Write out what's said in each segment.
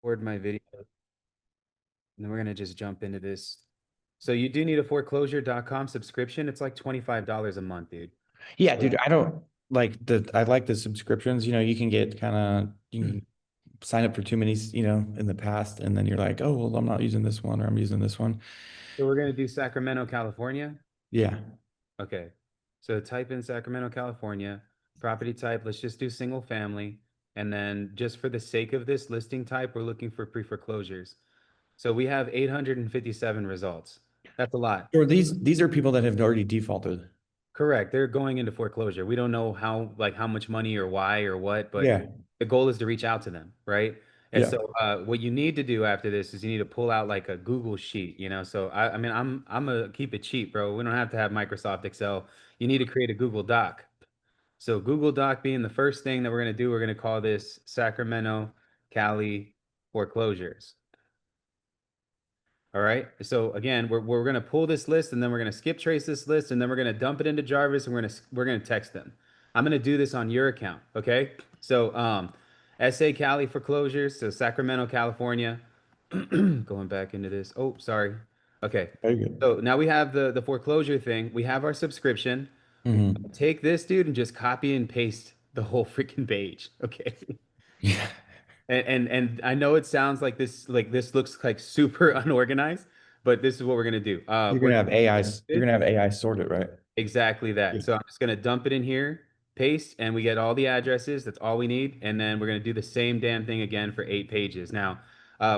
Record my video, and then we're gonna just jump into this. So you do need a foreclosure.com subscription. It's like $25 a month, dude. Yeah, So dude, I don't like I like the subscriptions. You can get you can sign up for too many, in the past, and then you're like, oh, well, I'm not using this one or I'm using this one. so we're gonna do Sacramento, California. Yeah. Okay. So type in Sacramento, California, property type. Let's just do single family. And then just for the sake of this listing type, we're looking for pre-foreclosures. So we have 857 results. That's a lot. Or these are people that have already defaulted. Correct. They're going into foreclosure. We don't know how much money or why or what, but Yeah. the goal is to reach out to them, right? And Yeah. so what you need to do after this is you need to pull out like a Google sheet. So I mean I'm gonna keep it cheap, bro. We don't have to have Microsoft Excel. You need to create a Google Doc. So Google Doc being the first thing that we're gonna do, we're gonna call this Sacramento, Cali foreclosures. All right. So again, we're gonna pull this list and then we're gonna skip trace this list and then we're gonna dump it into Jarvis and we're gonna text them. I'm gonna do this on your account. Okay. So SA Cali foreclosures, so Sacramento, California. Going back into this. Oh, sorry. Okay. Very good. So now we have the foreclosure thing. We have our subscription. Hmm. Take this, dude, and just copy and paste the whole freaking page. Okay. Yeah. And I know it sounds like this looks like super unorganized, but this is what we're gonna do. We're You're gonna have AI sort it, right? exactly Yeah. that. So I'm just gonna dump it in here, paste, and we get all the addresses. That's all we need. And then we're gonna do the same damn thing again for 8 pages. Now,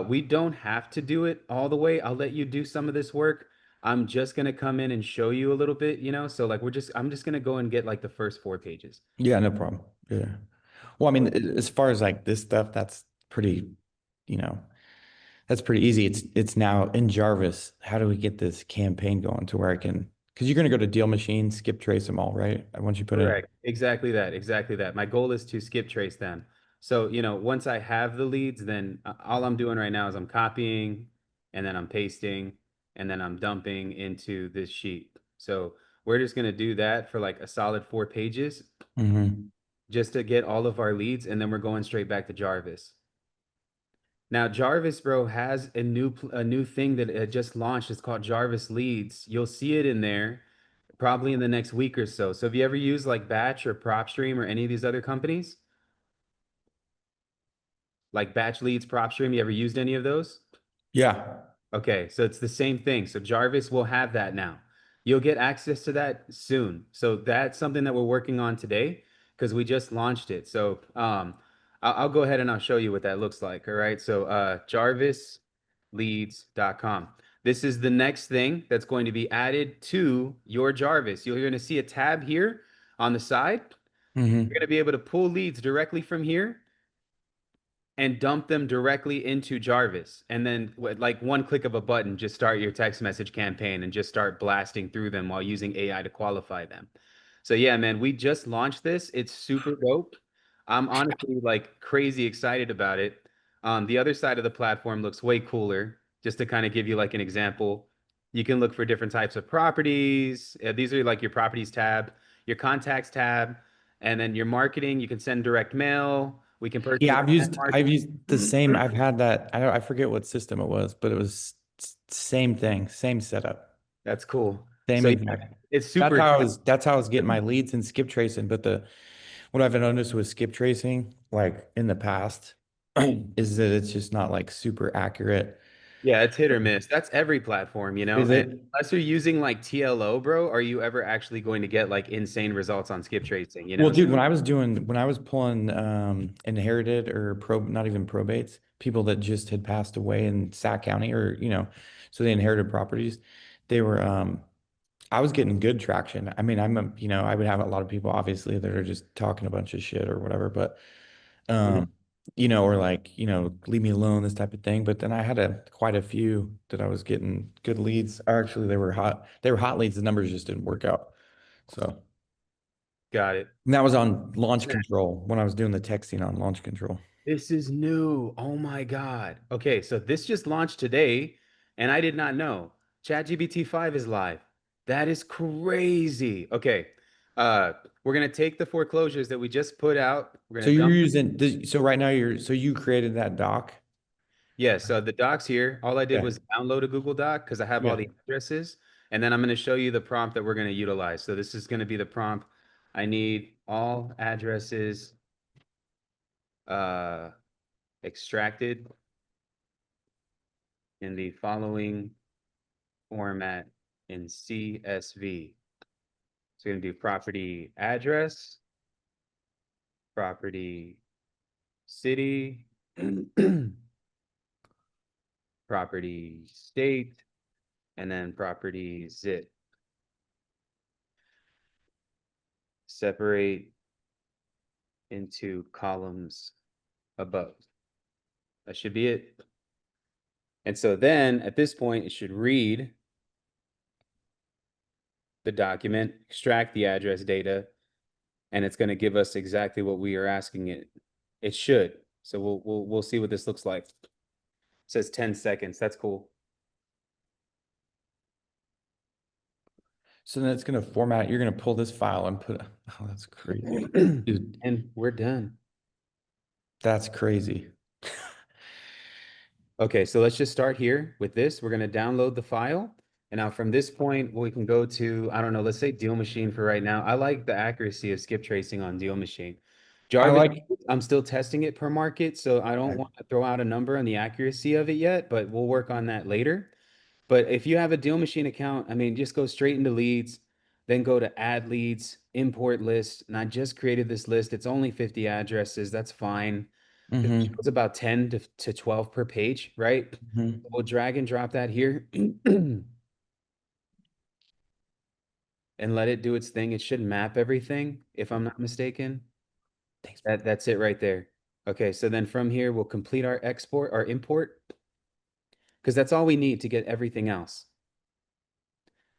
we don't have to do it all the way. I'll let you do some of this work. I'm just gonna come in and show you a little bit. So like I'm just gonna go and get like the first 4 pages. Yeah, no problem. Yeah. Well, I mean, as far as like this stuff, that's pretty, you know, that's pretty easy. It's now in Jarvis. How do we get this campaign going to where I can? Because you're gonna go to Deal Machine, skip trace them all, right? Once you put in. Correct. Exactly that. Exactly that. My goal is to skip trace them. So, once I have the leads, then all I'm doing right now is I'm copying and then I'm pasting and then I'm dumping into this sheet. So we're just going to do that for like a solid 4 pages Hmm. just to get all of our leads. And then we're going straight back to Jarvis. Now, Jarvis, bro, has a new thing that it just launched. It's called Jarvis Leads. You'll see it in there probably in the next week or so. So have you ever used like Batch or PropStream or any of these other companies? Like Batch Leads, PropStream, you ever used any of those? Yeah. Okay, so it's the same thing. So Jarvis will have that now. You'll get access to that soon. So that's something that we're working on today because we just launched it. So I'll go ahead and I'll show you what that looks like. All right. So jarvisleads.com. This is the next thing that's going to be added to your Jarvis. You're going to see a tab here on the side. You're going Hmm. to be able to pull leads directly from here and dump them directly into Jarvis. And then, like one click of a button, just start your text message campaign and just start blasting through them while using AI to qualify them. So, yeah, man, we just launched this. It's super dope. I'm honestly like crazy excited about it. The other side of the platform looks way cooler. Just to kind of give you like an example, you can look for different types of properties. These are like your properties tab, your contacts tab, and then your marketing. You can send direct mail. We can Yeah, personalize I've marketing. used the same. I've had that. I forget what system it was, but it was same thing, same setup, That's cool. same So yeah, exact. it's super. That's how I was getting my leads and skip tracing. But what I've noticed with skip tracing, like in the past, is that it's just not like super accurate. Yeah, it's hit or miss. That's every platform. Is And it? unless you're using like TLO, bro, are you ever actually going to get like insane results on skip tracing, you Well, know? So dude, when I was pulling inherited or not even probates, people that just had passed away in Sac County or, so they inherited properties, they were I was getting good traction. I mean, I would have a lot of people obviously that are just talking a bunch of shit or whatever, but Mhm. um, or like, leave me alone, this type of thing. But then I had quite a few that I was getting good leads. Or actually, they were hot leads. The numbers just didn't work out. So. Got it. And that was on launch control when I was doing the texting on launch control. This is new. Oh my God. Okay, so this just launched today, and I did not know. ChatGPT 5 is live. That is crazy. Okay. Uh, we're gonna take the foreclosures that we just put out. We're So gonna you're dump. using so right now so you created that doc. Yeah, so the docs here, all I did Yeah. was download a Google Doc because I have all Yeah. the addresses, and then I'm going to show you the prompt that we're going to utilize. So this is going to be the prompt. I need all addresses uh, extracted in the following format in CSV. So we're going to do property address, property city, property state, and then property zip. Separate into columns above. That should be it. And so then at this point, it should read the document, extract the address data, and it's going to give us exactly what we are asking it. It should. So we'll see what this looks like. It says 10 seconds. That's cool. So then it's going to format. You're going to pull this file and put, oh, that's crazy. Dude, And we're done. that's crazy. Okay, so let's just start here with this. We're going to download the file. And now from this point, we can go to, I don't know, let's say Deal Machine for right now. I like the accuracy of skip tracing on Deal Machine. I Jarvis, like, I'm still testing it per market, so I don't okay. want to throw out a number on the accuracy of it yet, but we'll work on that later. But if you have a Deal Machine account, I mean, just go straight into leads, then go to add leads, import list. And I just created this list. It's only 50 addresses. That's fine. It Mm-hmm. shows about 10 to 12 per page, right? Mm-hmm. We'll drag and drop that here and let it do its thing. It should map everything, if I'm not mistaken. Thanks. That's it right there. Okay, so then from here, we'll complete our export, our import, because that's all we need to get everything else.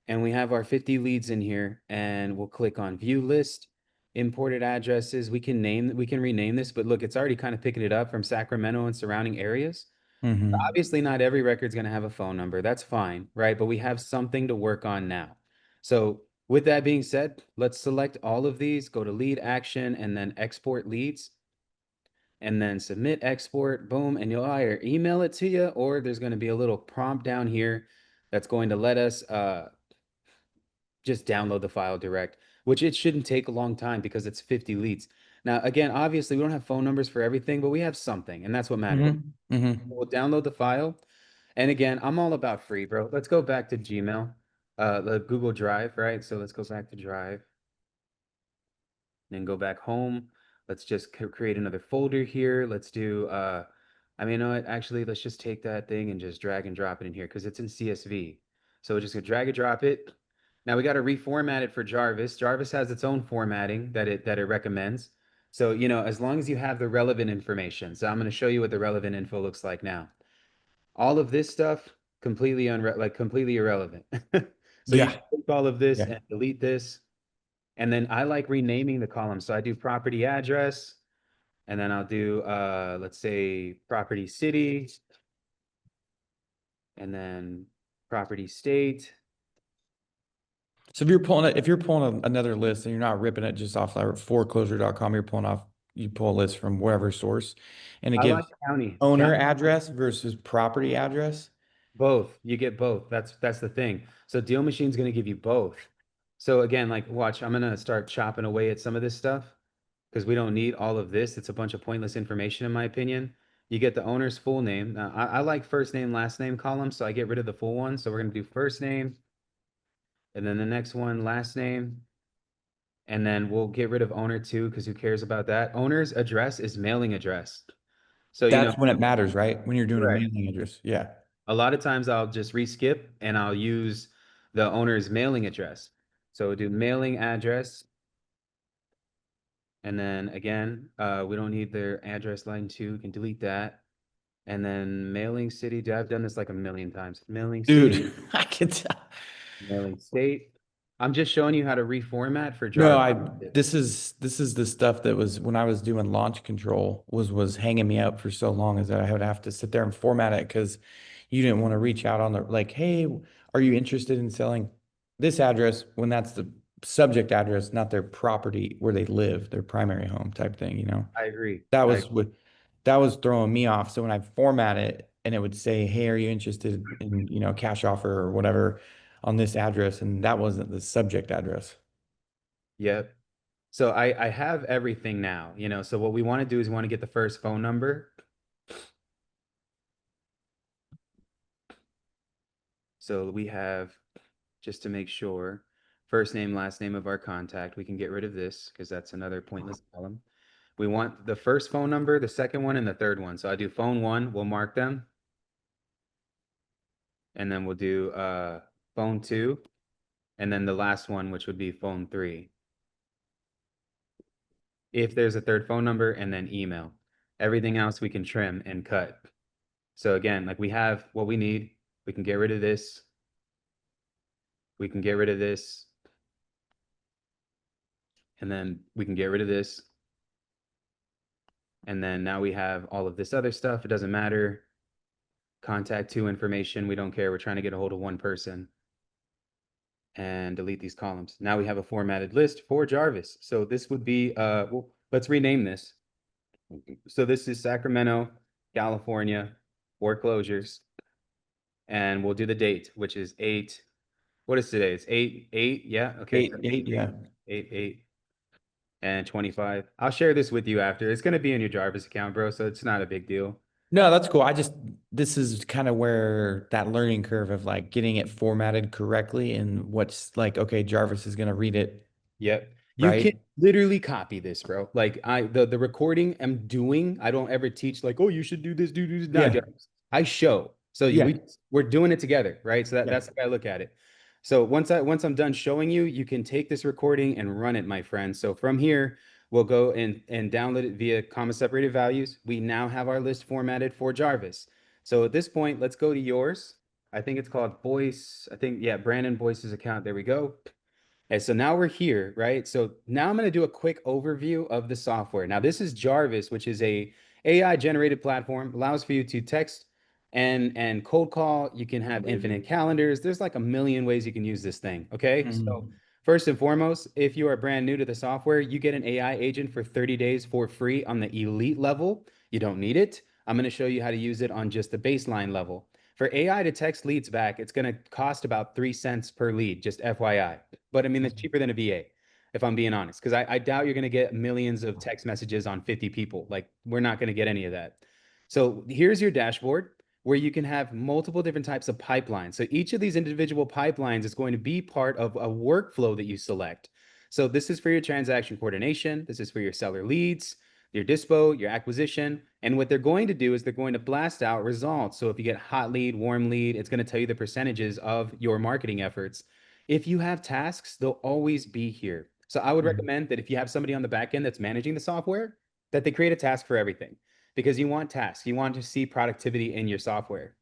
And we have our 50 leads in here, and we'll click on view list, imported addresses. We can rename this, but look, it's already kind of picking it up from Sacramento and surrounding areas. Mm-hmm. Obviously, not every record's going to have a phone number. That's fine, right? But we have something to work on now. So with that being said, let's select all of these, go to lead action, and then export leads, and then submit export, boom, and you'll either email it to you, or there's going to be a little prompt down here that's going to let us just download the file direct, which it shouldn't take a long time because it's 50 leads. Now, again, obviously, we don't have phone numbers for everything, but we have something, and that's what matters. Mm-hmm. Mm-hmm. We'll download the file. And again, I'm all about free, bro. Let's go back to Gmail, the Google Drive, right? So let's go back to Drive, then go back home. Let's just create another folder here. Let's do, I mean, you know what? Actually, let's just take that thing and just drag and drop it in here because it's in CSV. So we're just gonna drag and drop it. Now we got to reformat it for Jarvis. Jarvis has its own formatting that it recommends. So, as long as you have the relevant information. So I'm going to show you what the relevant info looks like now. All of this stuff completely irrelevant. So you Yeah. can take all of this Yeah. and delete this. And then I like renaming the columns. So I do property address, and then I'll do let's say property city, and then property state. So if you're pulling another list and you're not ripping it just off like foreclosure.com, you're pulling off, you pull a list from wherever source and it I like gives county. owner County address versus property address. both. You get both. That's the thing. So Deal Machine's going to give you both. So again, like watch, I'm going to start chopping away at some of this stuff because we don't need all of this. It's a bunch of pointless information in my opinion. You get the owner's full name. Now, I like first name, last name columns, so I get rid of the full one. So we're going to do first name, and then the next one, last name, and then we'll get rid of owner too because who cares about that? Owner's address is mailing address. So, That's when it matters, right? When you're doing a correct. mailing address. Yeah. A lot of times I'll just reskip and I'll use the owner's mailing address. So do mailing address. And then again, we don't need their address line two. We can delete that. And then mailing city. I've done this like a million times. Mailing city, Dude, I can tell. mailing state. I'm just showing you how to reformat for No, Jarvis. this is the stuff that was when I was doing launch control was hanging me up for so long is that I would have to sit there and format it because you didn't want to reach out on the like, hey, are you interested in selling this address when that's the subject address, not their property where they live, their primary home type thing, you know? I agree. That was what that was throwing me off. So when I format it and it would say, "Hey, are you interested in, cash offer or whatever on this address?" And that wasn't the subject address. Yep. So I have everything now, so what we want to do is we want to get the first phone number. So we have, just to make sure, first name, last name of our contact. We can get rid of this because that's another pointless column. We want the first phone number, the second one, and the third one. So I do phone one, we'll mark them, and then we'll do phone two, and then the last one, which would be phone three. If there's a third phone number, and then email. Everything else we can trim and cut. So again, like we have what we need. We can get rid of this. We can get rid of this. And then we can get rid of this. And then now we have all of this other stuff. It doesn't matter. Contact to information. We don't care. We're trying to get a hold of one person. And delete these columns. Now we have a formatted list for Jarvis. So this would be, well, let's rename this. So this is Sacramento, California, foreclosures. And we'll do the date, which is 8. What is today? It's 8. Yeah. Okay. Eight, So eight, 8, yeah. 8, and 25. I'll share this with you after. It's going to be in your Jarvis account, bro. So it's not a big deal. No, that's cool. This is kind of where that learning curve of like getting it formatted correctly and what's like, okay, Jarvis is going to read it, Yep. You can right? literally copy this, bro. Like the recording I'm doing, I don't ever teach like, oh, you should do this, do this. No, Yeah. dude, I show. So Yeah. we're doing it together, right? So Yeah. that's the way I look at it. So once I'm done showing you, you can take this recording and run it, my friend. So from here, we'll go and download it via comma separated values. We now have our list formatted for Jarvis. So at this point, let's go to yours. I think it's called Boyce. I think, yeah, Brandon Boyce's account. There we go. And so now we're here, right? So now I'm going to do a quick overview of the software. Now this is Jarvis, which is a AI generated platform, allows for you to text and cold call. You can have infinite calendars. There's like a million ways you can use this thing. Okay. So Mhm. first and foremost, if you are brand new to the software, you get an AI agent for 30 days for free on the elite level. You don't need it. I'm going to show you how to use it on just the baseline level. For AI to text leads back, it's going to cost about 3 cents per lead, just FYI. But I mean, it's cheaper than a VA, if I'm being honest, because I doubt you're going to get millions of text messages on 50 people. Like, we're not going to get any of that. So here's your dashboard where you can have multiple different types of pipelines. So each of these individual pipelines is going to be part of a workflow that you select. So this is for your transaction coordination. This is for your seller leads, your dispo, your acquisition. And what they're going to do is they're going to blast out results. So if you get hot lead, warm lead, it's going to tell you the percentages of your marketing efforts. If you have tasks, they'll always be here. So I would Mhm. recommend that if you have somebody on the back end that's managing the software, that they create a task for everything because you want tasks. You want to see productivity in your software.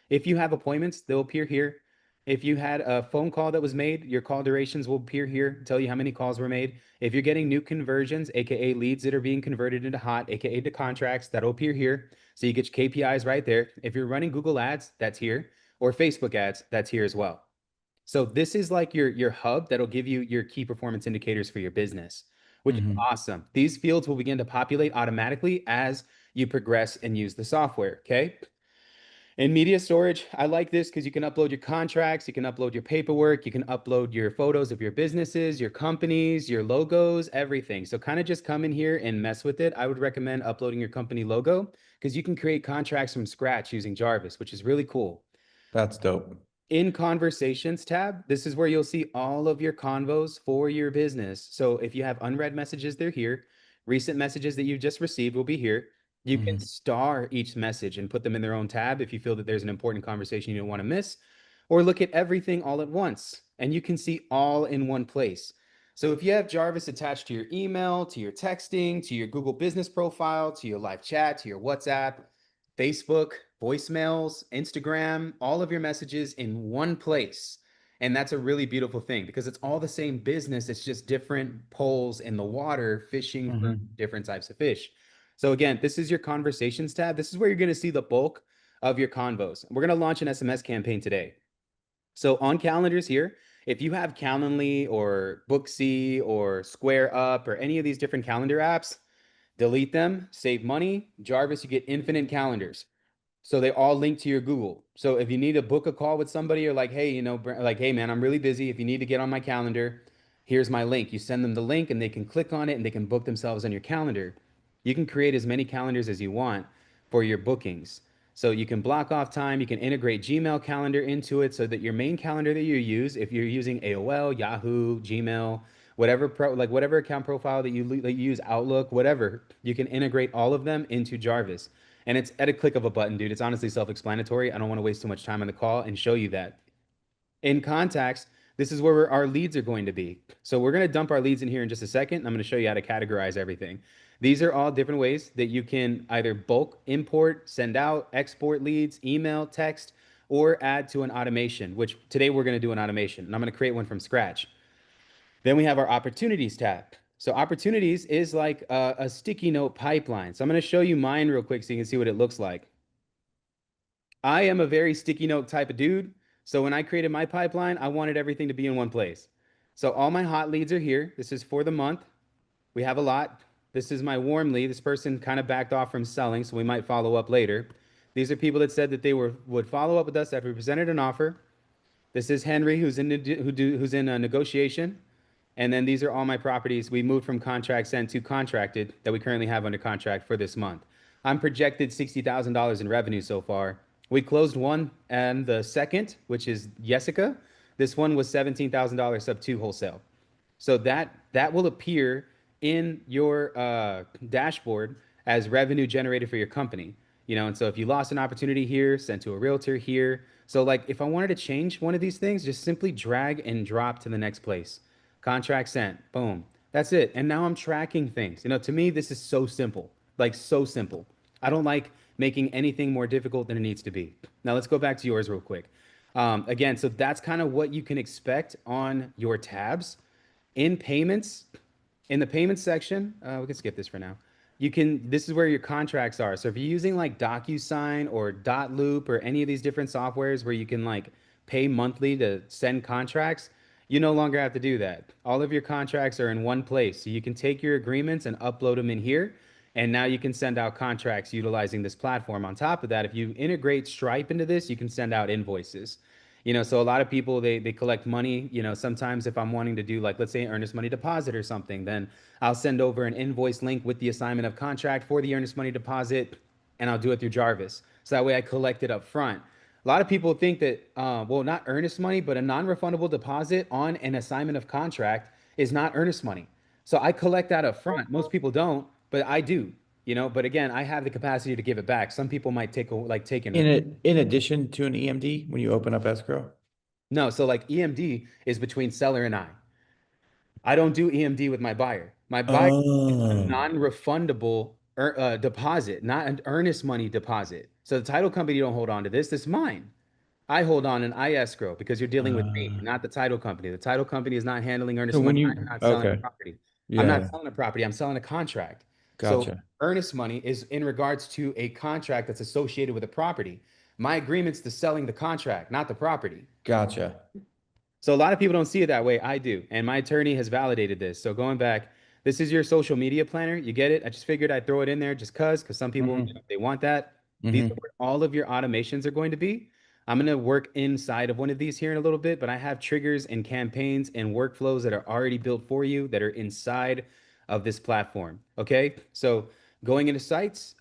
If you have appointments, they'll appear here. If you had a phone call that was made, your call durations will appear here, tell you how many calls were made. If you're getting new conversions, aka leads that are being converted into hot, aka to contracts, that'll appear here. So you get your KPIs right there. If you're running Google ads, that's here, or Facebook ads, that's here as well. So this is like your hub that'll give you your key performance indicators for your business, which is Mhm. awesome. These fields will begin to populate automatically as you progress and use the software. Okay. In media storage, I like this because you can upload your contracts, you can upload your paperwork, you can upload your photos of your businesses, your companies, your logos, everything. So kind of just come in here and mess with it. I would recommend uploading your company logo because you can create contracts from scratch using Jarvis, which is really cool. That's dope. In conversations tab, this is where you'll see all of your convos for your business. So if you have unread messages, they're here. Recent messages that you've just received will be here. You can Mhm. star each message and put them in their own tab if you feel that there's an important conversation you don't want to miss, or look at everything all at once and you can see all in one place. So if you have Jarvis attached to your email, to your texting, to your Google business profile, to your live chat, to your WhatsApp, Facebook, voicemails, Instagram, all of your messages in one place. And that's a really beautiful thing because it's all the same business. It's just different poles in the water fishing for Mhm. different types of fish. So again, this is your conversations tab. This is where you're going to see the bulk of your convos. We're going to launch an SMS campaign today. So on calendars here, if you have Calendly or Booksy or Square Up or any of these different calendar apps, delete them, save money. Jarvis, you get infinite calendars. So they all link to your Google. So if you need to book a call with somebody, you're like, hey, like, hey, man, I'm really busy. If you need to get on my calendar, here's my link. You send them the link and they can click on it and they can book themselves on your calendar. You can create as many calendars as you want for your bookings. So you can block off time. You can integrate Gmail calendar into it so that your main calendar that you use, if you're using AOL, Yahoo, Gmail, whatever account profile that you use, Outlook, whatever, you can integrate all of them into Jarvis. And it's at a click of a button, dude. It's honestly self-explanatory. I don't want to waste too much time on the call and show you that. In contacts, this is where our leads are going to be. So we're going to dump our leads in here in just a second. I'm going to show you how to categorize everything. These are all different ways that you can either bulk import, send out, export leads, email, text, or add to an automation, which today we're going to do an automation. And I'm going to create one from scratch. Then we have our opportunities tab. So opportunities is like a sticky note pipeline. So I'm going to show you mine real quick so you can see what it looks like. I am a very sticky note type of dude. So when I created my pipeline, I wanted everything to be in one place. So all my hot leads are here. This is for the month. We have a lot. This is my warm lead. This person kind of backed off from selling, so we might follow up later. These are people that said that they would follow up with us after we presented an offer. This is Henry, who's in a negotiation. And then these are all my properties we moved from contract sent to contracted that we currently have under contract for this month. I'm projected $60,000 in revenue so far. We closed one and the second, which is Jessica. This one was $17,000 sub two wholesale. So that will appear in your dashboard as revenue generated for your company. And so if you lost an opportunity here, sent to a realtor here. So like if I wanted to change one of these things, just simply drag and drop to the next place. Contract sent, boom. That's it. And now I'm tracking things. To me, this is so simple, like so simple. I don't like making anything more difficult than it needs to be. Now let's go back to yours real quick. Again, so that's kind of what you can expect on your tabs. In payments, in the payments section, we can skip this for now. This is where your contracts are. So if you're using like DocuSign or Dotloop or any of these different softwares where you can like pay monthly to send contracts, you no longer have to do that. All of your contracts are in one place. So you can take your agreements and upload them in here. And now you can send out contracts utilizing this platform. On top of that, if you integrate Stripe into this, you can send out invoices. So a lot of people they collect money. Sometimes if I'm wanting to do like let's say earnest money deposit or something, then I'll send over an invoice link with the assignment of contract for the earnest money deposit, and I'll do it through Jarvis. So that way I collect it up front. A lot of people think that well, not earnest money, but a non-refundable deposit on an assignment of contract is not earnest money. So I collect that up front. Most people don't, but I do. But again, I have the capacity to give it back. Some people might take in a In addition to an EMD, when you open up escrow? no. So like EMD is between seller and I. I don't do EMD with my buyer. My buyer is a Oh. non-refundable deposit, not an earnest money deposit. So the title company don't hold on to this. This is mine. I hold on and I escrow because you're dealing with me, Uh, not the title company. The title company is not handling so earnest when money. I'm you, not selling a okay. property. I'm Yeah, not yeah. selling a property. I'm selling a contract. So Gotcha. earnest money is in regards to a contract that's associated with a property. My agreement's to selling the contract, not the property. Gotcha. So a lot of people don't see it that way. I do. And my attorney has validated this. So going back, this is your social media planner. You get it? I just figured I'd throw it in there just because some people, Hmm. they want that. These are Hmm. where all of your automations are going to be. I'm going to work inside of one of these here in a little bit, but I have triggers and campaigns and workflows that are already built for you that are inside of this platform. Okay. So going into sites,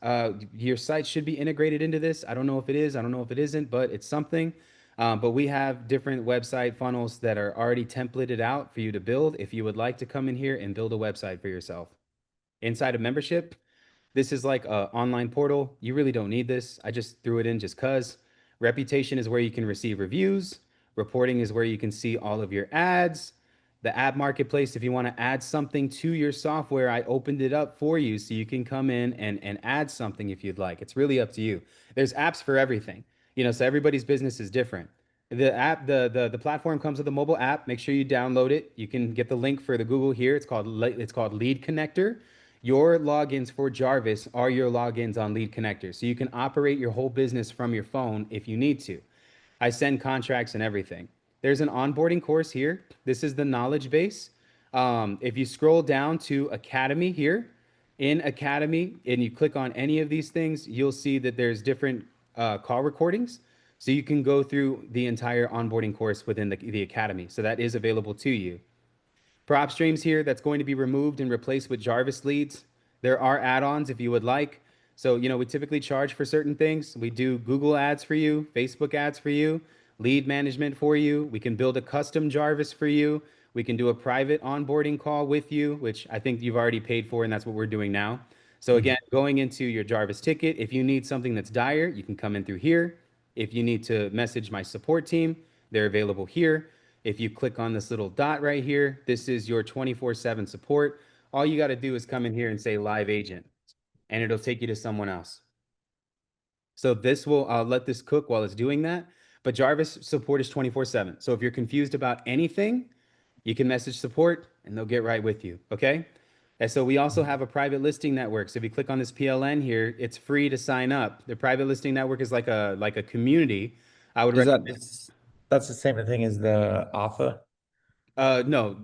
your site should be integrated into this. I don't know if it is. I don't know if it isn't, but it's something. But we have different website funnels that are already templated out for you to build if you would like to come in here and build a website for yourself. Inside of membership, this is like an online portal. You really don't need this. I just threw it in just because. Reputation is where you can receive reviews. Reporting is where you can see all of your ads. The ad marketplace, if you want to add something to your software, I opened it up for you so you can come in and add something if you'd like. It's really up to you. There's apps for everything. So everybody's business is different. The platform comes with a mobile app. Make sure you download it. You can get the link for the Google here. It's called Lead Connector. Your logins for Jarvis are your logins on Lead Connector. So you can operate your whole business from your phone if you need to. I send contracts and everything. There's an onboarding course here. This is the knowledge base. If you scroll down to Academy here, in Academy, and you click on any of these things, you'll see that there's different call recordings. So you can go through the entire onboarding course within the academy. So that is available to you. Prop streams here that's going to be removed and replaced with Jarvis leads. There are add-ons if you would like. So, we typically charge for certain things. We do Google ads for you, Facebook ads for you, lead management for you. We can build a custom Jarvis for you. We can do a private onboarding call with you, which I think you've already paid for, and that's what we're doing now. So Mhm. again, going into your Jarvis ticket, if you need something that's dire, you can come in through here. If you need to message my support team, they're available here. If you click on this little dot right here, this is your 24/7 support. All you got to do is come in here and say live agent, and it'll take you to someone else. So this will let this cook while it's doing that. But Jarvis support is 24/7. So if you're confused about anything, you can message support and they'll get right with you. Okay. And so we also have a private listing network. So if you click on this PLN here, it's free to sign up. The private listing network is like a community. I would Is recommend. that's the same thing as the AFA? No,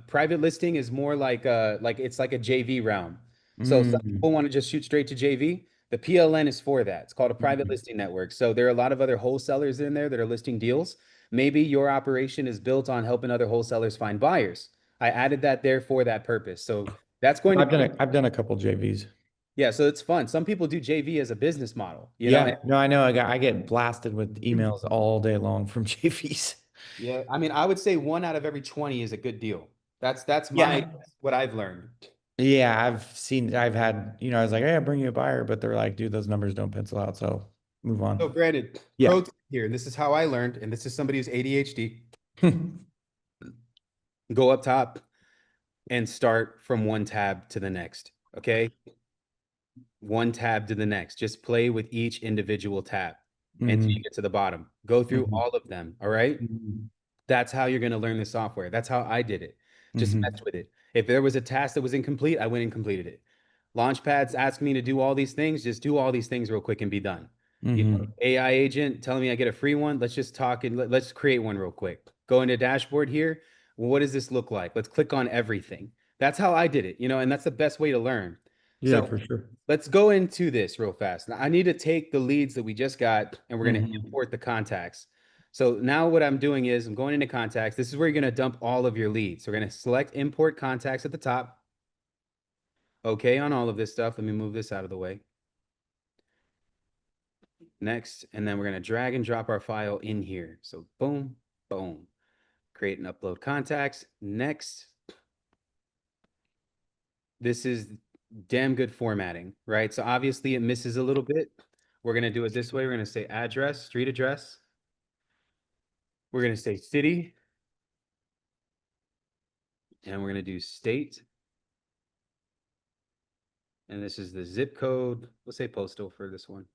private listing is more like it's like a JV realm. So some people Mm. want to just shoot straight to JV. The PLN is for that. It's called a private Mhm. listing network. So there are a lot of other wholesalers in there that are listing deals. Maybe your operation is built on helping other wholesalers find buyers. I added that there for that purpose. So that's going to be, I've done a couple JVs. yeah, so it's fun. Some people do JV as a business model, Yeah, no, I know. I get blasted with and emails all day long from JVs. yeah, I mean, I would say one out of every 20 is a good deal. That's Yeah. what I've learned. Yeah, I've had, I was like, hey, I'll bring you a buyer, but they're like, dude, those numbers don't pencil out. So move So on. granted, Yeah. pro tip here, and this is how I learned, and this is somebody who's ADHD. Go up top and start from one tab to the next. Okay. One tab to the next. Just play with each individual tab until you Hmm. get to the bottom. Go through Hmm. all of them. All right. Hmm. That's how you're going to learn the software. That's how I did it. Just Hmm. mess with it. If there was a task that was incomplete, I went and completed it. Launchpad's asking me to do all these things. Just do all these things real quick and be done. Hmm. AI agent telling me I get a free one. Let's just talk and let's create one real quick. Go into dashboard here. Well, what does this look like? Let's click on everything. That's how I did it, and that's the best way to learn. Yeah, So for sure. let's go into this real fast. Now, I need to take the leads that we just got and we're going to Hmm. import the contacts. So now what I'm doing is I'm going into contacts. This is where you're going to dump all of your leads. So we're going to select import contacts at the top. Okay, on all of this stuff. Let me move this out of the way. Next, and then we're going to drag and drop our file in here. So boom, boom. Create and upload contacts. Next, this is damn good formatting, right? So obviously it misses a little bit. We're going to do it this way. We're going to say address, street address. We're going to say city, and we're going to do state. And this is the zip code. Let's say postal for this one.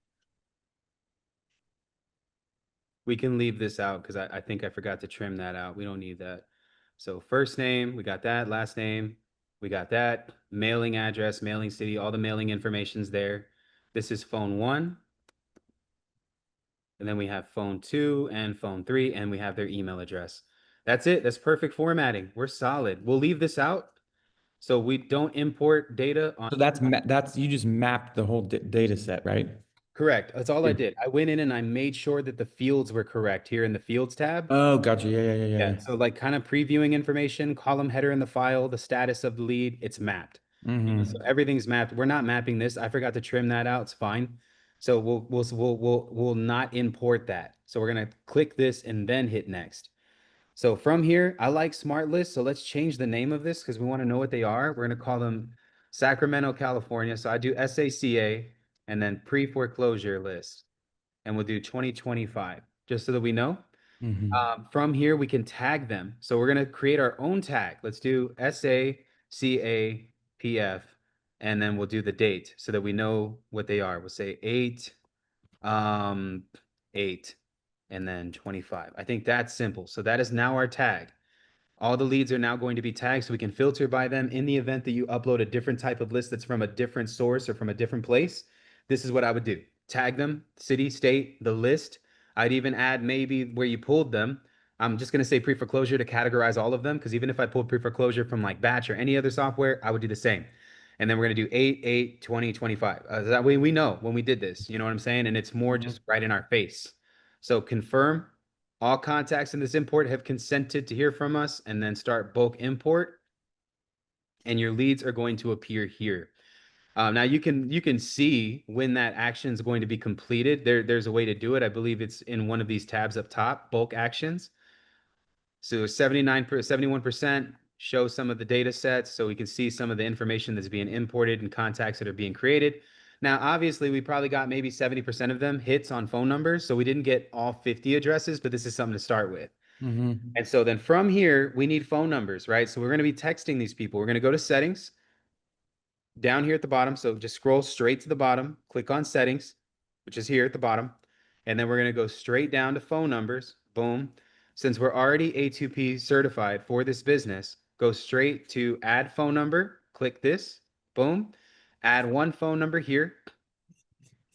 We can leave this out because I think I forgot to trim that out. We don't need that. So first name, we got that. Last name, we got that. Mailing address, mailing city, all the mailing information's there. This is phone one. And then we have phone two and phone three, and we have their email address. That's it. That's perfect formatting. We're solid. We'll leave this out so we don't import data on. So that's you just mapped the whole data set, right? Correct. That's all I Yeah. did. I went in and I made sure that the fields were correct here in the fields tab. Oh, gotcha. Yeah, yeah, yeah, yeah, Yeah. yeah. So like kind of previewing information, column header in the file, the status of the lead, it's mapped. So Hmm. everything's mapped. We're not mapping this. I forgot to trim that out. It's fine. So we'll not import that. So we're gonna click this and then hit next. So from here, I like smart lists. So let's change the name of this because we want to know what they are. We're gonna call them Sacramento, California. So I do SACA and then pre-foreclosure list, and we'll do 2025 just so that we know. Hmm. From here, we can tag them. So we're going to create our own tag. Let's do SACAPF, and then we'll do the date so that we know what they are. We'll say 8, um, 8, and then 25. I think that's simple. So that is now our tag. All the leads are now going to be tagged so we can filter by them in the event that you upload a different type of list that's from a different source or from a different place. This is what I would do. Tag them, city, state, the list. I'd even add maybe where you pulled them. I'm just going to say pre-foreclosure to categorize all of them because even if I pulled pre-foreclosure from like Batch or any other software, I would do the same. And then we're going to do 8, 8, 20, 25. That way we know when we did this, you know what I'm saying? And it's more Mhm. just right in our face. So confirm all contacts in this import have consented to hear from us, and then start bulk import, and your leads are going to appear here. Now you can see when that action is going to be completed. There's a way to do it. I believe it's in one of these tabs up top, bulk actions. So 71% show some of the data sets, so we can see some of the information that's being imported and contacts that are being created. Now, obviously, we probably got maybe 70% of them hits on phone numbers, so we didn't get all 50 addresses, but this is something to start with. Mhm. And so then from here, we need phone numbers, right? So we're going to be texting these people. We're going to go to settings down here at the bottom. So just scroll straight to the bottom, click on settings, which is here at the bottom. And then we're going to go straight down to phone numbers. Boom. Since we're already A2P certified for this business, go straight to add phone number. Click this. Boom. Add one phone number here.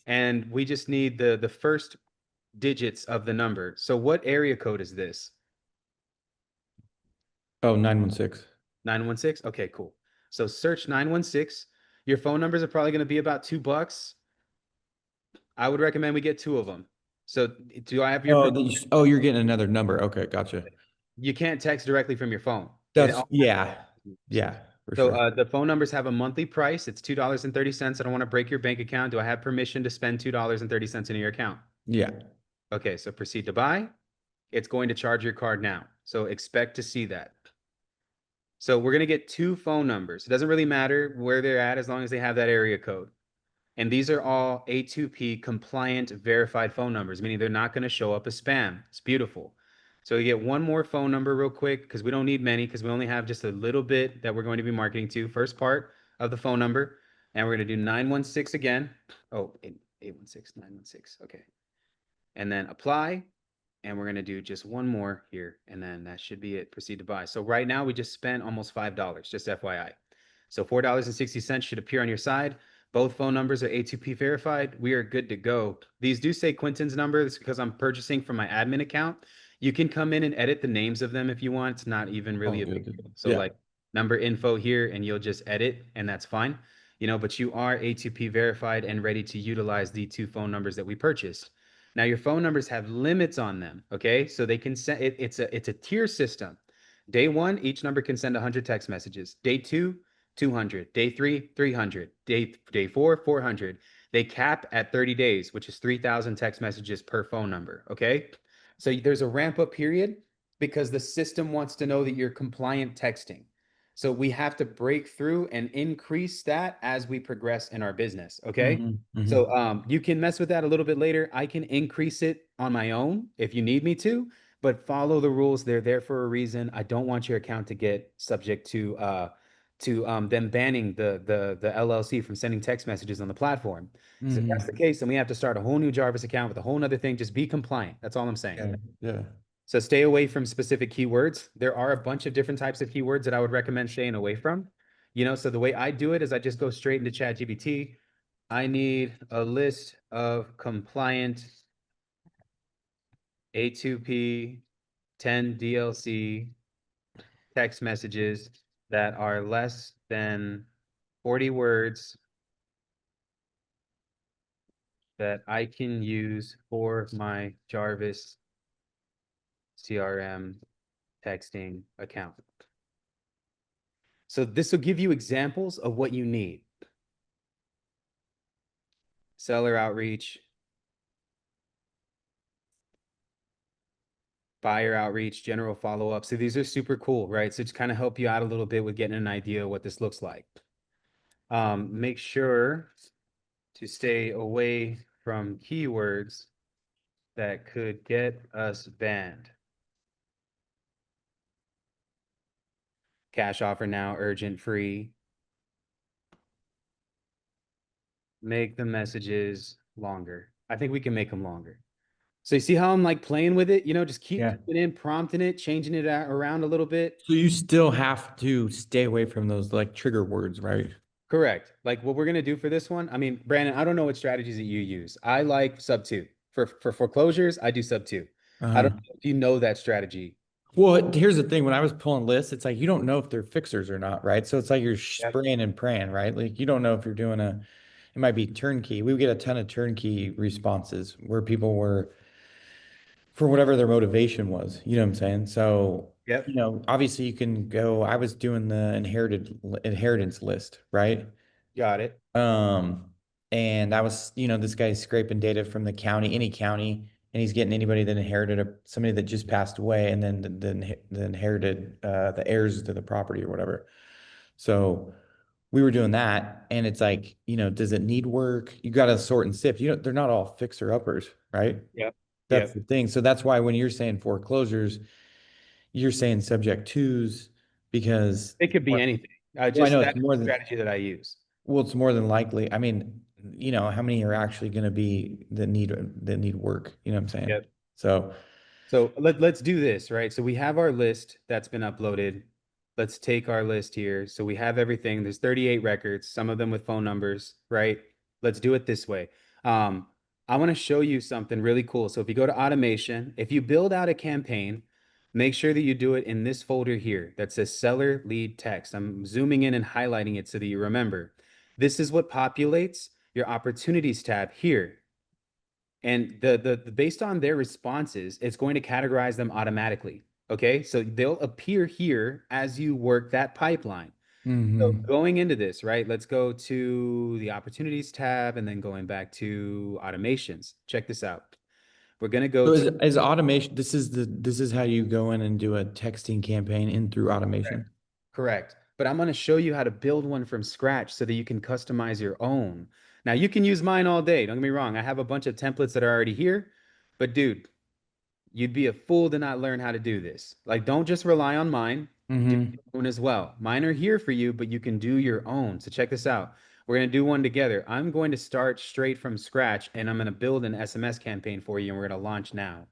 And we just need the first digits of the number. So what area code is this? Oh, 916. 916? Okay, cool. So search 916. Your phone numbers are probably going to be about $2. I would recommend we get two of them. So do I have your Oh, permission? oh, you're getting another number. Okay, gotcha. You can't text directly from your phone. It That's all has yeah. to be yours. Yeah, for So sure. the phone numbers have a monthly price. It's $2.30. I don't want to break your bank account. Do I have permission to spend $2.30 in your account? Yeah. Okay, so proceed to buy. It's going to charge your card now. So expect to see that. So we're going to get two phone numbers. It doesn't really matter where they're at as long as they have that area code. And these are all A2P compliant verified phone numbers, meaning they're not going to show up as spam. It's beautiful. So you get one more phone number real quick because we don't need many because we only have just a little bit that we're going to be marketing to. First part of the phone number. And we're going to do 916 again. Oh, 816, 916. Okay. And then apply. And we're going to do just one more here. And then that should be it. Proceed to buy. So right now we just spent almost $5, just FYI. So $4.60 should appear on your side. Both phone numbers are A2P verified. We are good to go. These do say Quentin's number. That's because I'm purchasing from my admin account. You can come in and edit the names of them if you want. It's not even All really a big good. deal. So Yeah. like number info here, and you'll just edit, and that's fine. But you are A2P verified and ready to utilize the two phone numbers that we purchased. Now your phone numbers have limits on them, okay? So they can send it's a tier system. Day 1, each number can send 100 text messages. Day 2, 200. Day 3, 300. Day 4, 400. They cap at 30 days, which is 3,000 text messages per phone number, okay? So there's a ramp up period because the system wants to know that you're compliant texting. So we have to break through and increase that as we progress in our business, okay? Hmm. So Hmm. you can mess with that a little bit later. I can increase it on my own if you need me to, but follow the rules. They're there for a reason. I don't want your account to get subject to them banning the LLC from sending text messages on the platform. So if that's the Hmm. case, then we have to start a whole new Jarvis account with a whole nother thing. Just be compliant. That's all I'm saying. Yeah. Yeah. So stay away from specific keywords. There are a bunch of different types of keywords that I would recommend staying away from. So the way I do it is I just go straight into ChatGPT. I need a list of compliant A2P 10 DLC text messages that are less than 40 words that I can use for my Jarvis CRM texting account. So this will give you examples of what you need. Seller outreach, buyer outreach, general follow-up. So these are super cool, right? So just kind of help you out a little bit with getting an idea of what this looks like. Make sure to stay away from keywords that could get us banned. Cash offer now, urgent, free. Make the messages longer. I think we can make them longer. So you see how I'm like playing with it? Just keep Yeah. putting in, prompting it, changing it around a little bit. So you still have to stay away from those like trigger words, right? Correct. Like what we're gonna do for this one. I mean, Brandon, I don't know what strategies that you use. I like sub two. For foreclosures, I do sub two. I don't Uh, know if you know that strategy. Well, here's the thing. When I was pulling lists, it's like you don't know if they're fixers or not, right? So it's like you're Yep. spraying and praying, right? Like you don't know if you're doing it might be turnkey. We would get a ton of turnkey responses where people were for whatever their motivation was. You know what I'm saying? So, Yep. obviously you can go, I was doing the inheritance list, right? Got it. Um, and I was, this guy's scraping data from the county, any county, and he's getting anybody that inherited somebody that just passed away, and then the inherited the heirs to the property or whatever. So we were doing that, and it's like, does it need work? You got to sort and sift. They're not all fixer uppers, right? Yep. That's Yep. the thing. So that's why when you're saying foreclosures, you're saying subject twos because, It could be anything. well, I Just know that's it's more the than, strategy that I use. well, it's more than likely. I mean, how many are actually going to be that need work? You know what I'm saying? Yep. So, So let's do this, right? So we have our list that's been uploaded. Let's take our list here. So we have everything. There's 38 records, some of them with phone numbers, right? Let's do it this way. Um, I want to show you something really cool. So if you go to automation, if you build out a campaign, make sure that you do it in this folder here that says seller lead text. I'm zooming in and highlighting it so that you remember. This is what populates your opportunities tab here. And the based on their responses, it's going to categorize them automatically. Okay, so they'll appear here as you work that pipeline. So hmm. going into this, right? Let's go to the opportunities tab and then going back to automations. Check this out. We're going to go So to is automation, this is how you go in and do a texting campaign in through automation? correct. But I'm going to show you how to build one from scratch so that you can customize your own. Now, you can use mine all day. Don't get me wrong. I have a bunch of templates that are already here. But dude, you'd be a fool to not learn how to do this. Like, don't just rely on mine. Do Hmm. your own as well. Mine are here for you, but you can do your own. So check this out. We're going to do one together. I'm going to start straight from scratch and I'm going to build an SMS campaign for you and we're going to launch now.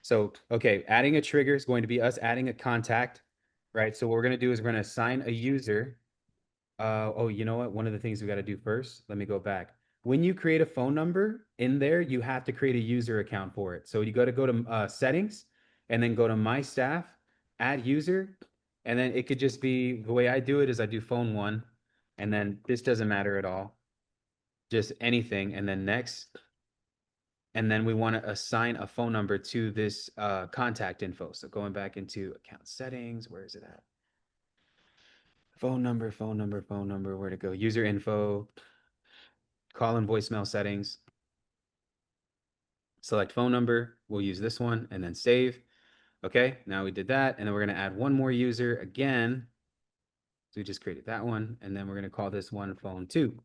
So, okay, adding a trigger is going to be us adding a contact, right? So what we're going to do is we're going to assign a user. Oh, you know what? One of the things we got to do first, let me go back. When you create a phone number in there, you have to create a user account for it. So you got to go to settings and then go to my staff, add user, and then it could just be the way I do it is I do phone one, and then this doesn't matter at all, just anything, and then next, and then we want to assign a phone number to this contact info. So going back into account settings, where is it at? Phone number, phone number, phone number, where to go? User info, call and voicemail settings, select phone number. We'll use this one and then save. Okay, now we did that. And then we're going to add one more user again. So we just created that one. And then we're going to call this one phone two.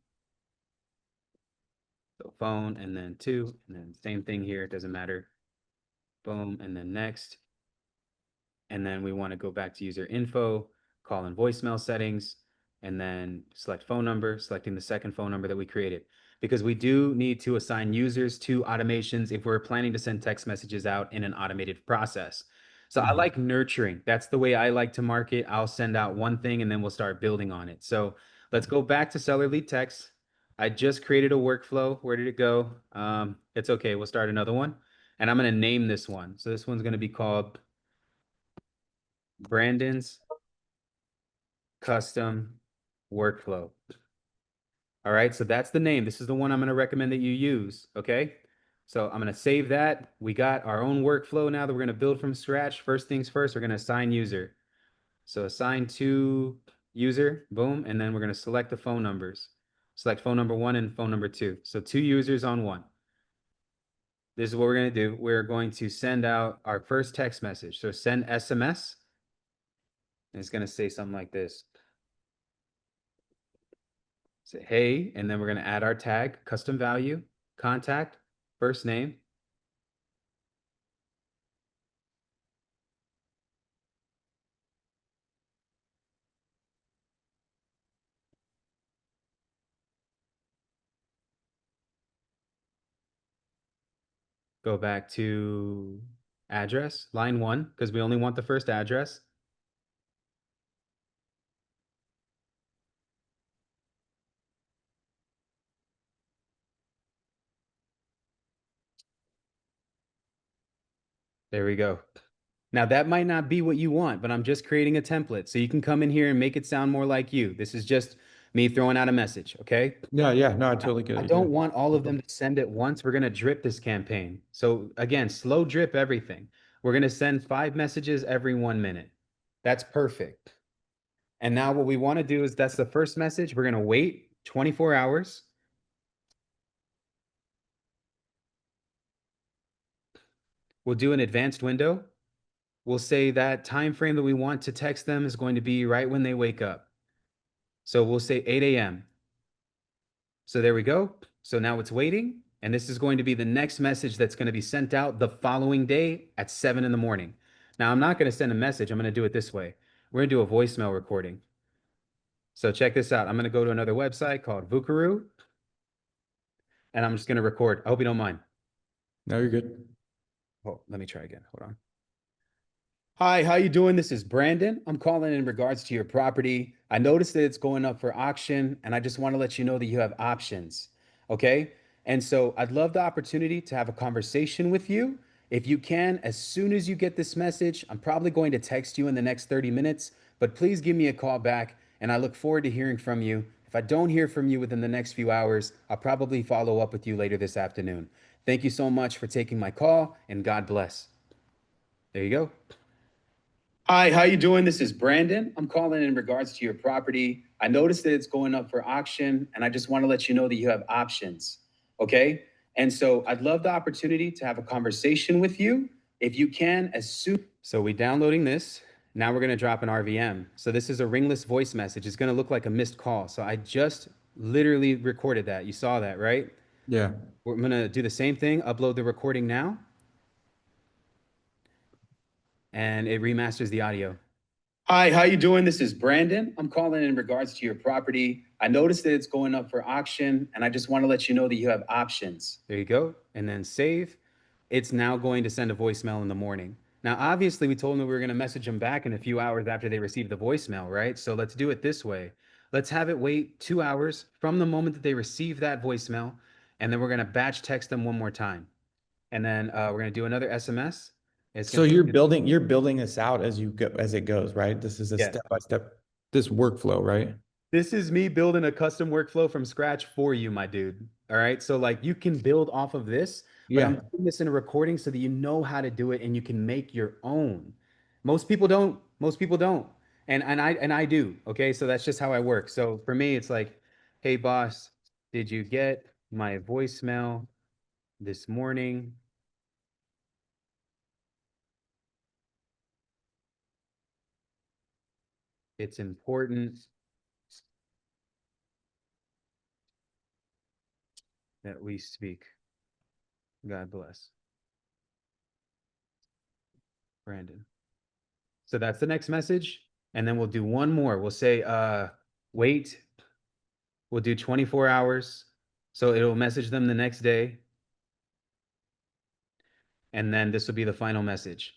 So phone and then two. And then same thing here. It doesn't matter. Boom. And then next. And then we want to go back to user info, call and voicemail settings, and then select phone number, selecting the second phone number that we created. Because we do need to assign users to automations if we're planning to send text messages out in an automated process. So I like nurturing. That's the way I like to market. I'll send out one thing and then we'll start building on it. So let's go back to seller lead text. I just created a workflow. Where did it go? It's okay. We'll start another one. And I'm going to name this one. So this one's going to be called Brandon's custom workflow. All right, so that's the name. This is the one I'm going to recommend that you use. Okay, so I'm going to save that. We got our own workflow now that we're going to build from scratch. First things first, we're going to assign user. So assign to user, boom, and then we're going to select the phone numbers. Select phone number one and phone number two. So two users on one. This is what we're going to do. We're going to send out our first text message. So send SMS, and it's going to say something like this. Say, hey, and then we're going to add our tag, custom value, contact, first name. Go back to address, line one, because we only want the first address. There we go. Now, that might not be what you want, but I'm just creating a template so you can come in here and make it sound more like you. This is just me throwing out a message, okay? Yeah, yeah. No, I Now, totally get I it. Yeah. don't want all of them to send at once. We're going to drip this campaign. So, again, slow drip everything. We're going to send 5 messages every 1 minute. That's perfect. And now, what we want to do is that's the first message. We're going to wait 24 hours. We'll do an advanced window. We'll say that time frame that we want to text them is going to be right when they wake up. So we'll say 8 a.m. So there we go. So now it's waiting. And this is going to be the next message that's going to be sent out the following day at 7 in the morning. Now, I'm not going to send a message. I'm going to do it this way. We're going to do a voicemail recording. So check this out. I'm going to go to another website called Vukaroo, and I'm just going to record. I hope you don't mind. No, you're good. Oh, let me try again. Hold on. Hi, how you doing? This is Brandon. I'm calling in regards to your property. I noticed that it's going up for auction, and I just want to let you know that you have options. Okay? And so I'd love the opportunity to have a conversation with you. If you can, as soon as you get this message, I'm probably going to text you in the next 30 minutes, but please give me a call back, and I look forward to hearing from you. If I don't hear from you within the next few hours, I'll probably follow up with you later this afternoon. Thank you so much for taking my call, and God bless. There you go. Hi, how you doing? This is Brandon. I'm calling in regards to your property. I noticed that it's going up for auction, and I just want to let you know that you have options. Okay? And so I'd love the opportunity to have a conversation with you. If you can, as soon. So we downloading this. Now we're going to drop an RVM. So this is a ringless voice message. It's going to look like a missed call. So I just literally recorded that. You saw that, right? Yeah. We're going to do the same thing, upload the recording now, and it remasters the audio. Hi, how you doing? This is Brandon. I'm calling in regards to your property. I noticed that it's going up for auction, and I just want to let you know that you have options. There you go. And then save. It's now going to send a voicemail in the morning. Now, obviously, we told them that we were going to message them back in a few hours after they received the voicemail, right? So let's do it this way. Let's have it wait 2 hours from the moment that they receive that voicemail, and then we're going to batch text them one more time. And then we're going to do another SMS. It's So going to, you're building this out as you go as it goes, right? This is a yes. step by step, this workflow, right? This is me building a custom workflow from scratch for you, my dude. All right. So, like, you can build off of this, but I'm Yeah. doing this in a recording so that you know how to do it and you can make your own. Most people don't. Most people don't. And I do. Okay. So that's just how I work. So for me, it's like, hey, boss, did you get my voicemail this morning? It's important that we speak. God bless. Brandon. So that's the next message. And then we'll do one more. We'll say, wait, we'll do 24 hours. So it'll message them the next day. And then this will be the final message.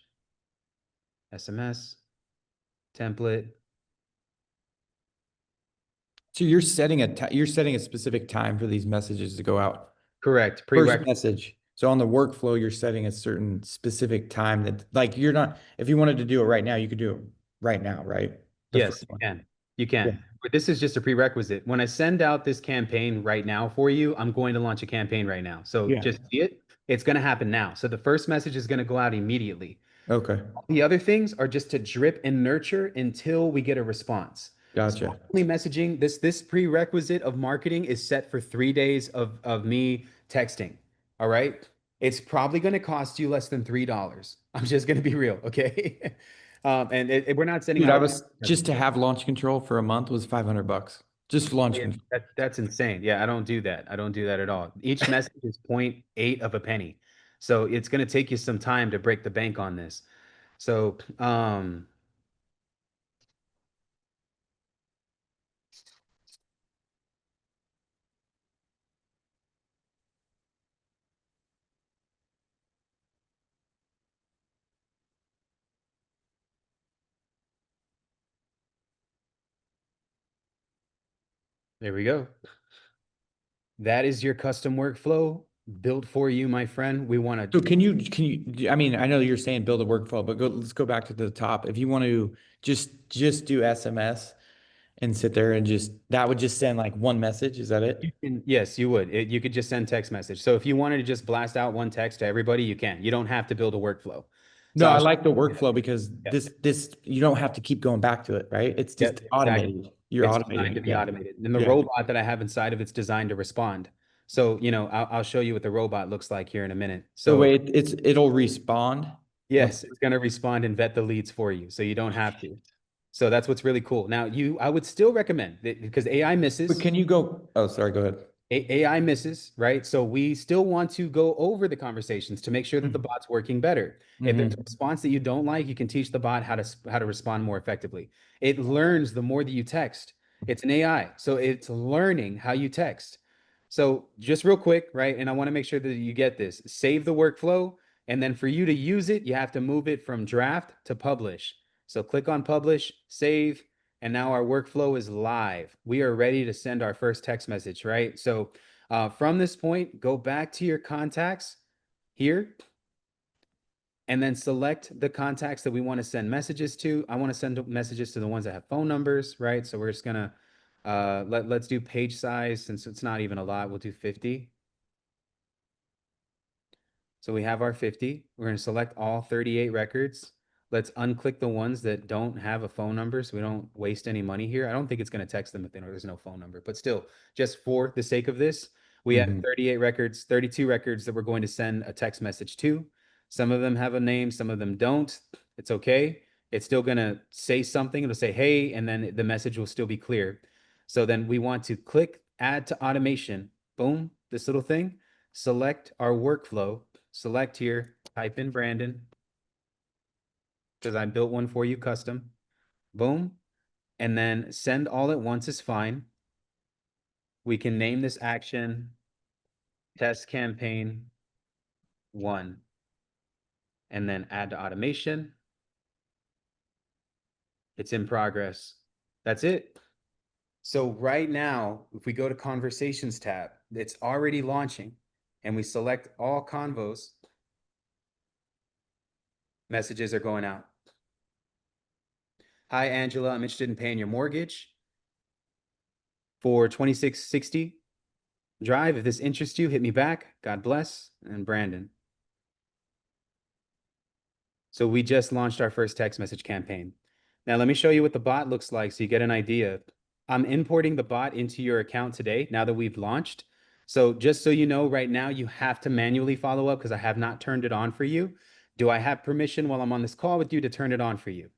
SMS, template. So you're setting a specific time for these messages to go out. Correct. First Prereq. message. So on the workflow, you're setting a certain specific time that like you're not, if you wanted to do it right now, you could do it right now, right? The Yes, first you one. can. You Yeah. can. But this is just a prerequisite. When I send out this campaign right now for you, I'm going to launch a campaign right now. So Yeah. just see it. It's going to happen now. So the first message is going to go out immediately. Okay. The other things are just to drip and nurture until we get a response. So Gotcha. only messaging, this prerequisite of marketing is set for 3 days of me texting. All right. It's probably going to cost you less than $3. I'm just going to be real. Okay. And we're not sending Dude, I out. was just to have launch control for a month was $500. Just launch Yeah, control. that's insane. Yeah, I don't do that. I don't do that at all. Each message is point 0.8 of a penny. So it's going to take you some time to break the bank on this. So, there we go. That is your custom workflow built for you, my friend. We want So to. I mean, I know you're saying build a workflow, but let's go back to the top. If you want to just do SMS and sit there and just that would just send like one message, is that it? Yes, you would. You could just send text message. So if you wanted to just blast out one text to everybody, you can. You don't have to build a workflow. So No, I'll I show like the you. workflow because Yeah, this you don't have to keep going back to it, right? It's yeah, just exactly. automated. You're It's designed automating to it. be Yeah. automated. And the Yeah. robot that I have inside of it's designed to respond. So, I'll show you what the robot looks like here in a minute. So So, wait, it'll respond once. yes, it's going to respond and vet the leads for you. So you don't have to. So that's what's really cool. Now, I would still recommend that because AI But misses. can you go? Oh, sorry, go ahead. AI misses, right? So we still want to go over the conversations to make sure that the bot's working better. If there's a Mm-hmm. response that you don't like, you can teach the bot how to respond more effectively. It learns the more that you text. It's an AI, so it's learning how you text. So just real quick, right? And I want to make sure that you get this. Save the workflow, and then for you to use it, you have to move it from draft to publish. So click on publish, save, and now our workflow is live. We are ready to send our first text message, right? So from this point, go back to your contacts here and then select the contacts that we want to send messages to. I want to send messages to the ones that have phone numbers, right? So we're just gonna let's do page size since it's not even a lot. We'll do 50. So we have our 50. We're going to select all 38 records. Let's unclick the ones that don't have a phone number so we don't waste any money here. I don't think it's going to text them if there's no phone number, but still, just for the sake of this, we have Mm-hmm. 38 records, 32 records that we're going to send a text message to. Some of them have a name, some of them don't. It's okay. It's still going to say something. It'll say, hey, and then the message will still be clear. So then we want to click add to automation. Boom, this little thing. Select our workflow. Select here, type in Brandon, because I built one for you custom. Boom. And then send all at once is fine. We can name this action test campaign 1 and then add to automation. It's in progress. That's it. So right now, if we go to conversations tab, it's already launching and we select all convos, messages are going out. Hi, Angela, I'm interested in paying your mortgage for 2660 Drive. If this interests you, hit me back. God bless. And Brandon. So we just launched our first text message campaign. Now let me show you what the bot looks like so you get an idea. I'm importing the bot into your account today now that we've launched. So just so you know, right now you have to manually follow up because I have not turned it on for you. Do I have permission while I'm on this call with you to turn it on for you?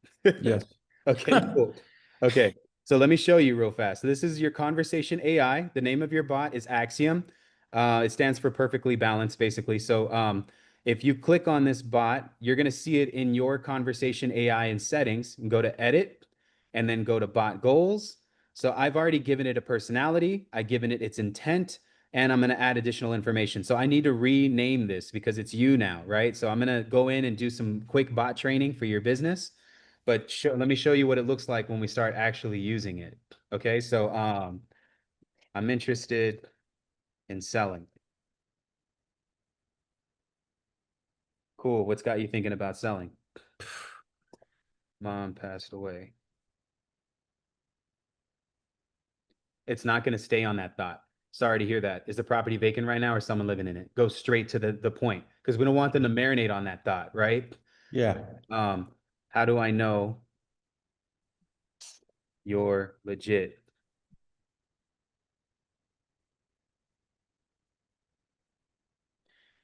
Yes. Okay, cool. Okay, so let me show you real fast. So this is your conversation AI. The name of your bot is Axiom. It stands for perfectly balanced, basically. So if you click on this bot, you're going to see it in your conversation AI and settings and go to edit and then go to bot goals. So I've already given it a personality. I've given it its intent and I'm going to add additional information. So I need to rename this because it's you now, right? So I'm going to go in and do some quick bot training for your business. But let me show you what it looks like when we start actually using it. Okay, so I'm interested in selling. Cool. What's got you thinking about selling? Mom passed away. It's not going to stay on that thought. Sorry to hear that. Is the property vacant right now or someone living in it? Go straight to the point because we don't want them to marinate on that thought, right? Yeah. Um, how do I know you're legit?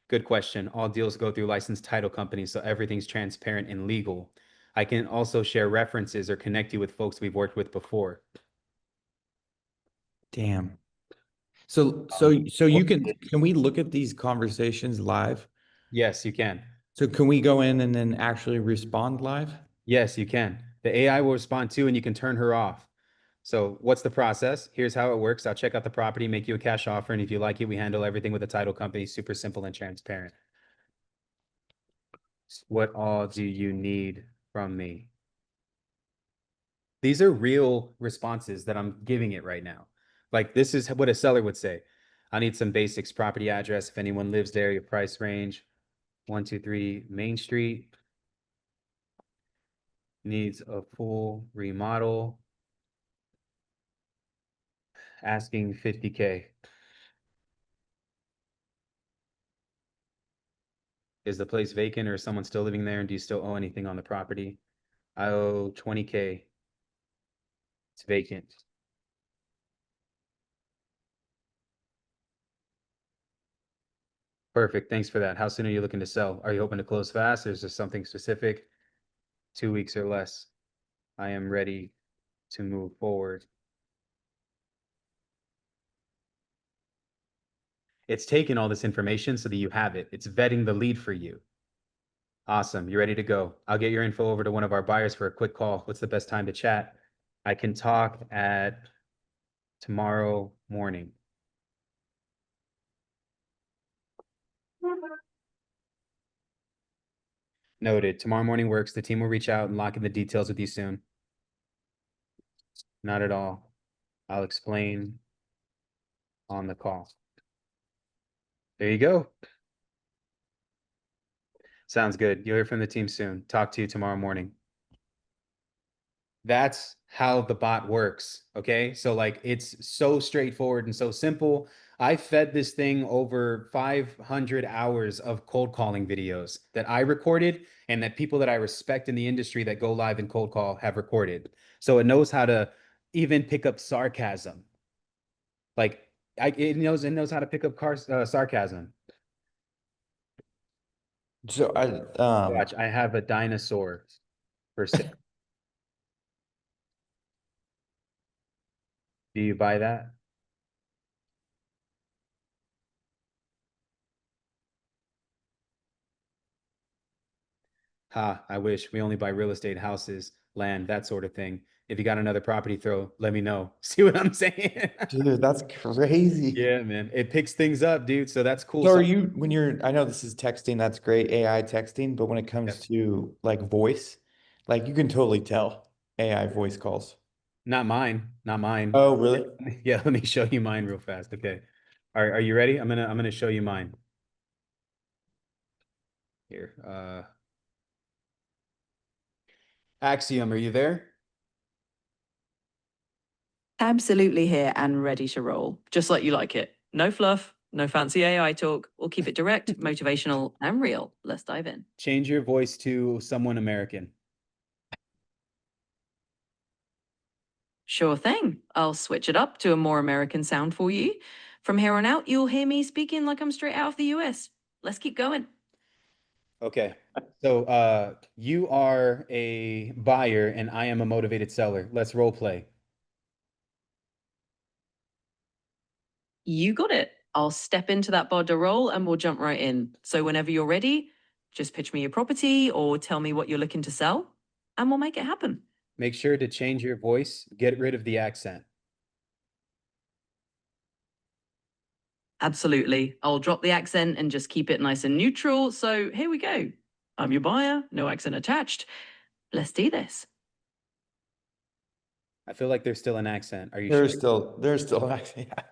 Good question. All deals go through licensed title companies, so everything's transparent and legal. I can also share references or connect you with folks we've worked with before. Damn. So you can we look at these conversations live? Yes, you can. So can we go in and then actually respond live? Yes, you can. The AI will respond to, and you can turn her off. So what's the process? Here's how it works. I'll check out the property, make you a cash offer, and if you like it, we handle everything with a title company. Super simple and transparent. What all do you need from me? These are real responses that I'm giving it right now. Like this is what a seller would say. I need some basics, property address, if anyone lives there, your price range. 123 Main Street. Needs a full remodel. Asking 50K. Is the place vacant or is someone still living there? And do you still owe anything on the property? I owe 20K. It's vacant. Perfect. Thanks for that. How soon are you looking to sell? Are you hoping to close fast or is there something specific? 2 weeks or less. I am ready to move forward. It's taking all this information so that you have it. It's vetting the lead for you. Awesome. You're ready to go. I'll get your info over to one of our buyers for a quick call. What's the best time to chat? I can talk at tomorrow morning. Noted. Tomorrow morning works. The team will reach out and lock in the details with you soon. Not at all. I'll explain on the call. There you go. Sounds good. You'll hear from the team soon. Talk to you tomorrow morning. That's how the bot works. Okay. So, like, it's so straightforward and so simple. I fed this thing over 500 hours of cold calling videos that I recorded and that people that I respect in the industry that go live in cold call have recorded. So it knows how to even pick up sarcasm. Like, it knows how to pick up sarcasm. So Watch, I have a dinosaur for sale. Do you buy that? Ha, I wish we only buy real estate, houses, land, that sort of thing. If you got another property throw, let me know. See what I'm saying? dude, that's crazy. Yeah, man. It picks things up, dude. So that's cool. So are So, you when you're I know this is texting, that's great, AI texting, but when it comes yep. to like voice, like you can totally tell AI voice calls. Not mine. Not mine. Oh, really? Yeah, let me show you mine real fast. Okay. Are you ready? I'm gonna show you mine. Here. Axiom, are you there? Absolutely here and ready to roll, just like you like it. No fluff, no fancy AI talk. We'll keep it direct, motivational, and real. Let's dive in. Change your voice to someone American. Sure thing. I'll switch it up to a more American sound for you. From here on out, you'll hear me speaking like I'm straight out of the US. Let's keep going. Okay. So you are a buyer and I am a motivated seller. Let's role play. You got it. I'll step into that border roll and we'll jump right in. So whenever you're ready, just pitch me your property or tell me what you're looking to sell, and we'll make it happen. Make sure to change your voice, get rid of the accent. Absolutely. I'll drop the accent and just keep it nice and neutral. So here we go. I'm your buyer, no accent attached. Let's do this. I feel like there's still an accent. Are you sure? There's still actually, yeah.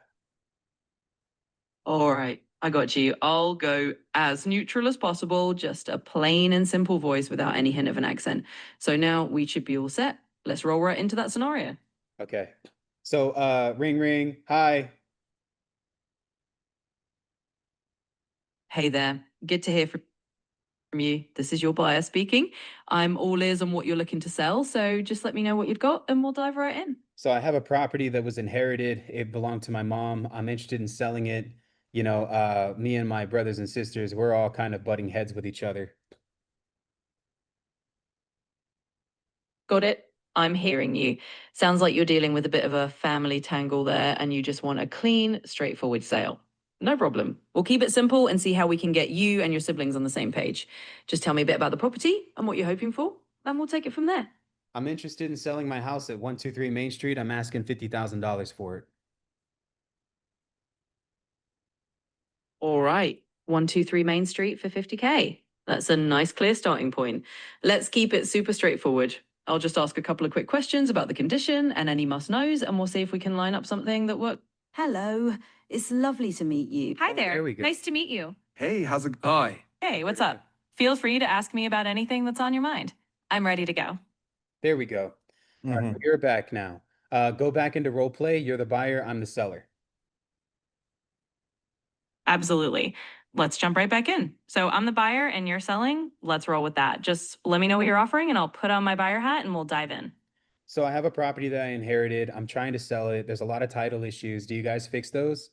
All right, I got you. I'll go as neutral as possible, just a plain and simple voice without any hint of an accent. So now we should be all set. Let's roll right into that scenario. Okay. So ring ring. Hi. Hey there. Good to hear from you. This is your buyer speaking. I'm all ears on what you're looking to sell. So just let me know what you've got and we'll dive right in. So I have a property that was inherited. It belonged to my mom. I'm interested in selling it. Me and my brothers and sisters, we're all kind of butting heads with each other. Got it. I'm hearing you. Sounds like you're dealing with a bit of a family tangle there and you just want a clean, straightforward sale. No problem. We'll keep it simple and see how we can get you and your siblings on the same page. Just tell me a bit about the property and what you're hoping for, and we'll take it from there. I'm interested in selling my house at 123 Main Street. I'm asking $50,000 for it. All right. 123 Main Street for 50K. That's a nice, clear starting point. Let's keep it super straightforward. I'll just ask a couple of quick questions about the condition and any must knows, and we'll see if we can line up something that works. Hello. It's lovely to meet you. Hi there. There we go. Nice to meet you. Hey, how's it? Hi. Hey, what's up? Feel free to ask me about anything that's on your mind. I'm ready to go. There we go. All right, you're back now. Go back into role play. You're the buyer. I'm the seller. Absolutely. Let's jump right back in. So I'm the buyer and you're selling. Let's roll with that. Just let me know what you're offering and I'll put on my buyer hat and we'll dive in. So I have a property that I inherited. I'm trying to sell it. There's a lot of title issues. Do you guys fix those?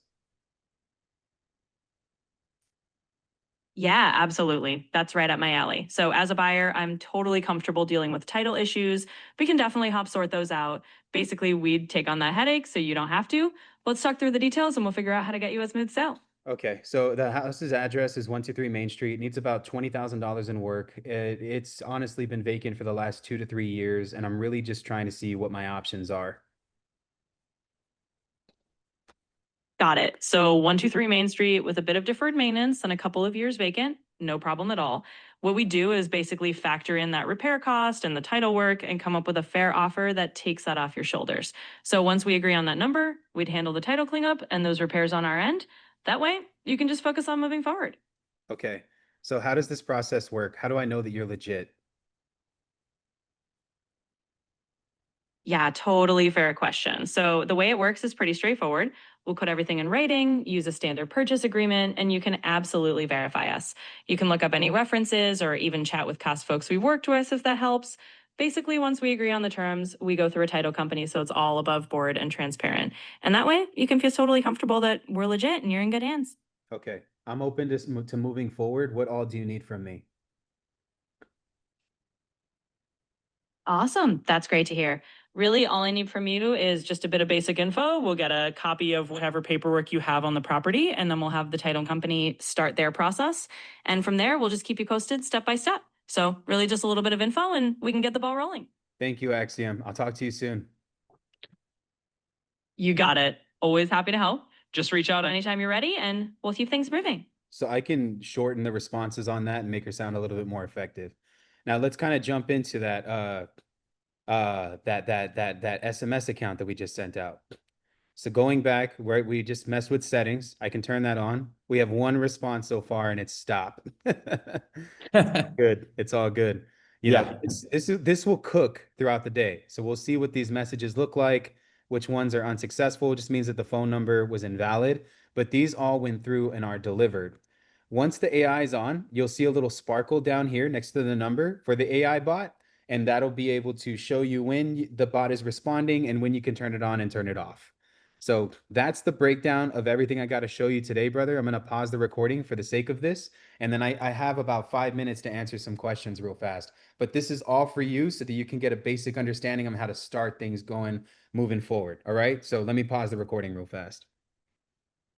Yeah, absolutely. That's right up my alley. So as a buyer, I'm totally comfortable dealing with title issues. We can definitely help sort those out. Basically, we'd take on that headache so you don't have to. Let's talk through the details and we'll figure out how to get you a smooth sale. Okay, so the house's address is 123 Main Street. Needs about $20,000 in work. It's honestly been vacant for the last 2 to 3 years, and I'm really just trying to see what my options are. Got it. So 123 Main Street with a bit of deferred maintenance and a couple of years vacant, no problem at all. What we do is basically factor in that repair cost and the title work and come up with a fair offer that takes that off your shoulders. So once we agree on that number, we'd handle the title cleanup and those repairs on our end. That way, you can just focus on moving forward. Okay, so how does this process work? How do I know that you're legit? Yeah, totally fair question. So the way it works is pretty straightforward. We'll put everything in writing, use a standard purchase agreement, and you can absolutely verify us. You can look up any references or even chat with past folks we've worked with if that helps. Basically, once we agree on the terms, we go through a title company so it's all above board and transparent. And that way, you can feel totally comfortable that we're legit and you're in good hands. Okay, I'm open to moving forward. What all do you need from me? Awesome. That's great to hear. Really, all I need from you is just a bit of basic info. We'll get a copy of whatever paperwork you have on the property, and then we'll have the title company start their process. And from there, we'll just keep you posted step by step. So, really, just a little bit of info, and we can get the ball rolling. Thank you, Axiom. I'll talk to you soon. You got it. Always happy to help. Just reach out anytime you're ready, and we'll keep things moving. So I can shorten the responses on that and make her sound a little bit more effective. Now let's kind of jump into that that SMS account that we just sent out. So going back where we just messed with settings, I can turn that on. We have one response so far and it's stop. Good. It's all good. You know, this will cook throughout the day. So we'll see what these messages look like, which ones are unsuccessful. It just means that the phone number was invalid, but these all went through and are delivered. Once the AI is on, you'll see a little sparkle down here next to the number for the AI bot, and that'll be able to show you when the bot is responding and when you can turn it on and turn it off. So that's the breakdown of everything I got to show you today, brother. I'm going to pause the recording for the sake of this. And then I have about 5 minutes to answer some questions real fast. But this is all for you so that you can get a basic understanding of how to start things going moving forward. All right. So let me pause the recording real fast.